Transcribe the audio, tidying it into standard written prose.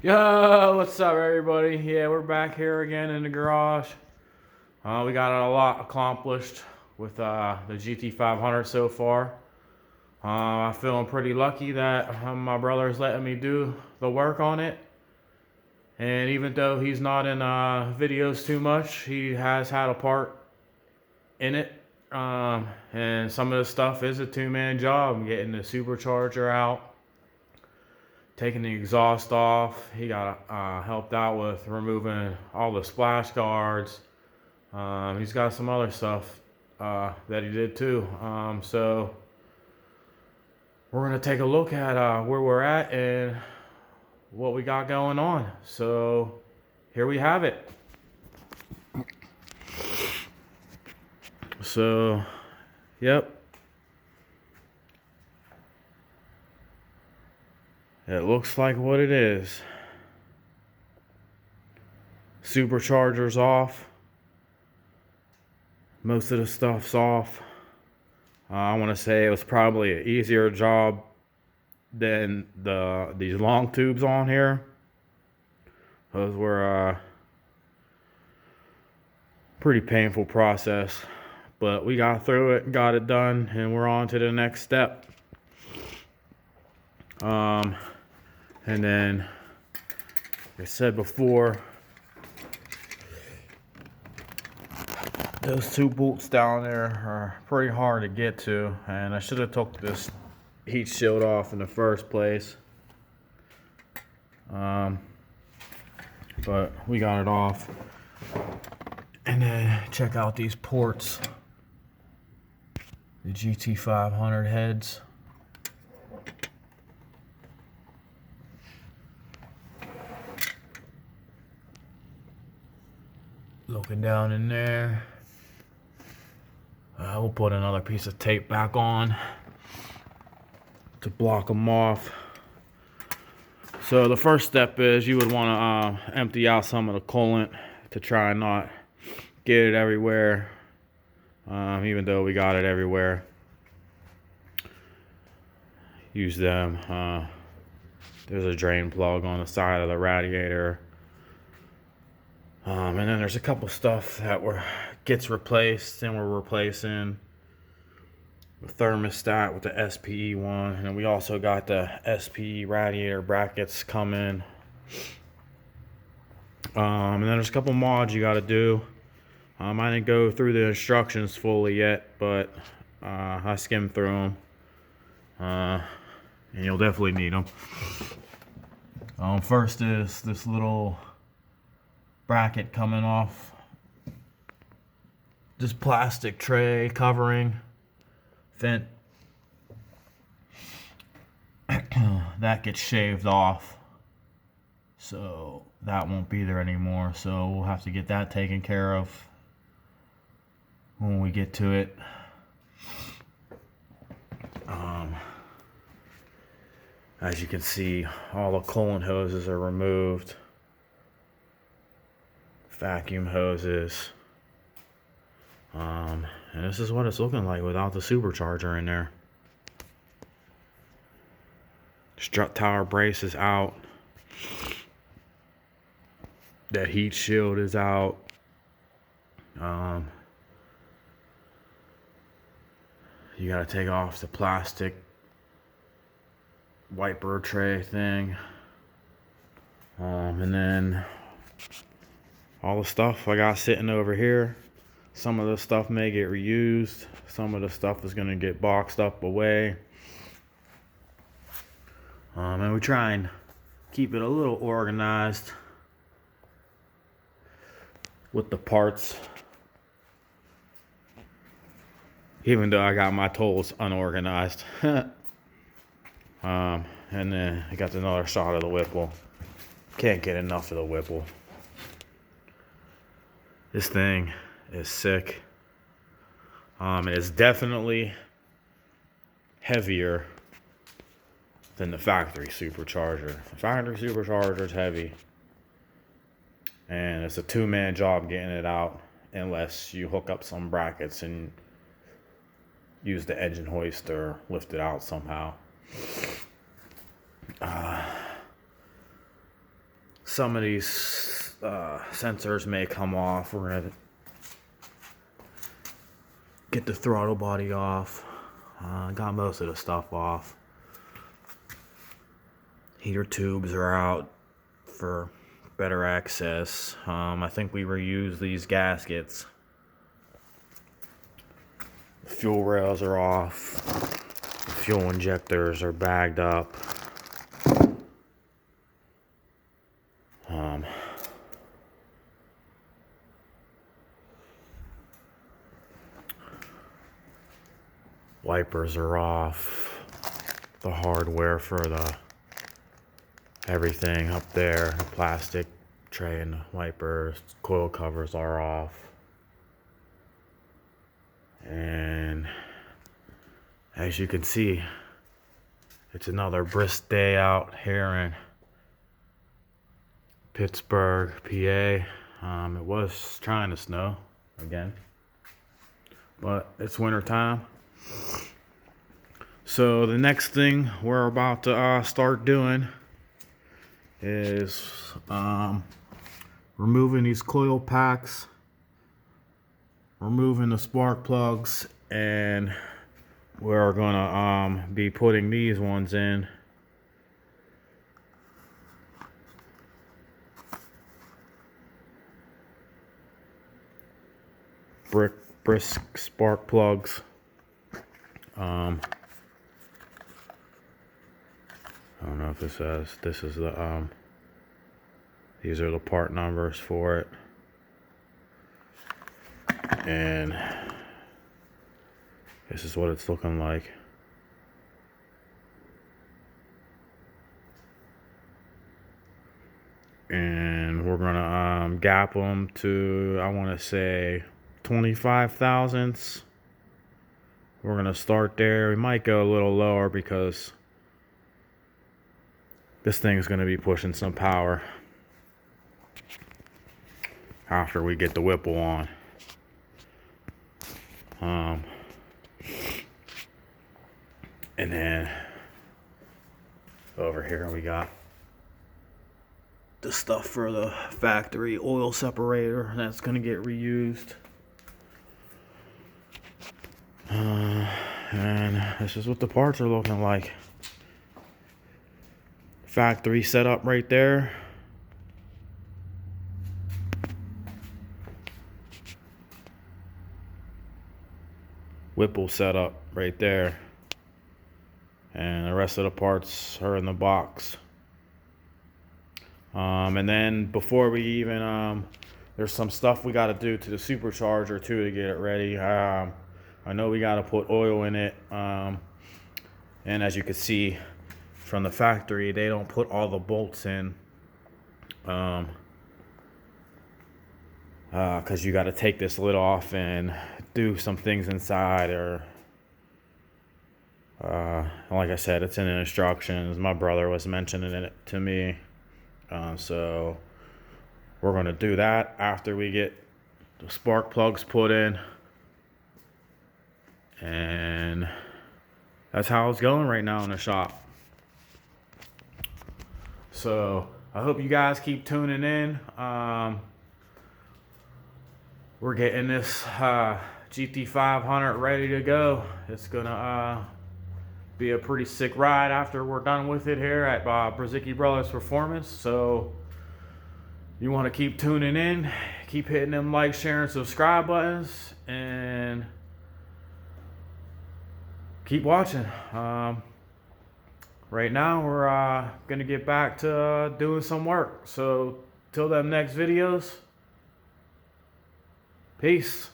Yo, what's up, everybody? Yeah, we're back here again in the garage. We got a lot accomplished with the GT500 so far. I'm feeling pretty lucky that my brother's letting me do the work on it. And even though he's not in videos too much, he has had a part in it. And some of the stuff is a two-man job. Getting the supercharger out, taking the exhaust off. He got helped out with removing all the splash guards. He's got some other stuff that he did too. So we're gonna take a look at where we're at and what we got going on. So here we have it. So, yep. It looks like what it is. Supercharger's off. Most of the stuff's off. I want to say it was probably an easier job than these long tubes on here. Those were pretty painful process, but we got through it, got it done, and we're on to the next step. And then, like I said before, those two bolts down there are pretty hard to get to, and I should have took this heat shield off in the first place. But we got it off. And then check out these ports. The GT500 heads. Looking down in there. We'll put another piece of tape back on to block them off. So the first step is you would want to empty out some of the coolant to try and not get it everywhere, even though we got it everywhere. Use them. There's a drain plug on the side of the radiator. And then there's a couple stuff that gets replaced, and we're replacing the thermostat with the SPE one, and then we also got the SPE radiator brackets coming. And then there's a couple mods you got to do. I didn't go through the instructions fully yet, but I skimmed through them, and you'll definitely need them. First is this little bracket coming off this plastic tray covering vent. That gets shaved off, so that won't be there anymore, so we'll have to get that taken care of when we get to it. As you can see, all the coolant hoses are removed. Vacuum hoses. And this is what it's looking like without the supercharger in there. Strut tower brace is out. That heat shield is out. You gotta take off the plastic wiper tray thing. And then all the stuff I got sitting over here. Some of the stuff may get reused. Some of the stuff is gonna get boxed up away. And we try and keep it a little organized with the parts. Even though I got my tools unorganized. And then I got another shot of the whipple. Can't get enough of the whipple. This thing is sick. It's definitely heavier than the factory supercharger. The factory supercharger is heavy, and it's a two-man job getting it out, unless you hook up some brackets and use the engine hoist or lift it out somehow. some of these sensors may come off. We're gonna get the throttle body off. Got most of the stuff off. Heater tubes are out for better access. I think we reused these gaskets. The fuel rails are off. The fuel injectors are bagged up. Wipers are off. The hardware for the everything up there, the plastic tray and the wipers, coil covers are off. And as you can see, it's another brisk day out here in Pittsburgh, PA. It was trying to snow again, but it's winter time. So the next thing we're about to start doing is removing these coil packs, removing the spark plugs, and we're gonna be putting these ones in. Brisk spark plugs. I don't know if this says, this is the these are the part numbers for it, and this is what it's looking like. And we're gonna gap them to, I want to say 25 thousandths. We're gonna start there. We might go a little lower because this thing is gonna be pushing some power after we get the whipple on. And then over here we got the stuff for the factory oil separator that's gonna get reused. And this is what the parts are looking like. Factory setup right there. Whipple setup right there. And the rest of the parts are in the box. And then before we even, there's some stuff we got to do to the supercharger too to get it ready. I know we got to put oil in it. And as you can see from the factory, they don't put all the bolts in. Because you got to take this lid off and do some things inside, or like I said, it's in the instructions. My brother was mentioning it to me, so we're going to do that after we get the spark plugs put in, and that's how it's going right now in the shop. So I hope you guys keep tuning in. We're getting this GT500 ready to go. It's gonna be a pretty sick ride after we're done with it here at Brisk Brothers Performance. So you want to keep tuning in, keep hitting them like, share, and subscribe buttons, and keep watching. Right now we're gonna get back to doing some work. So till them next videos, peace.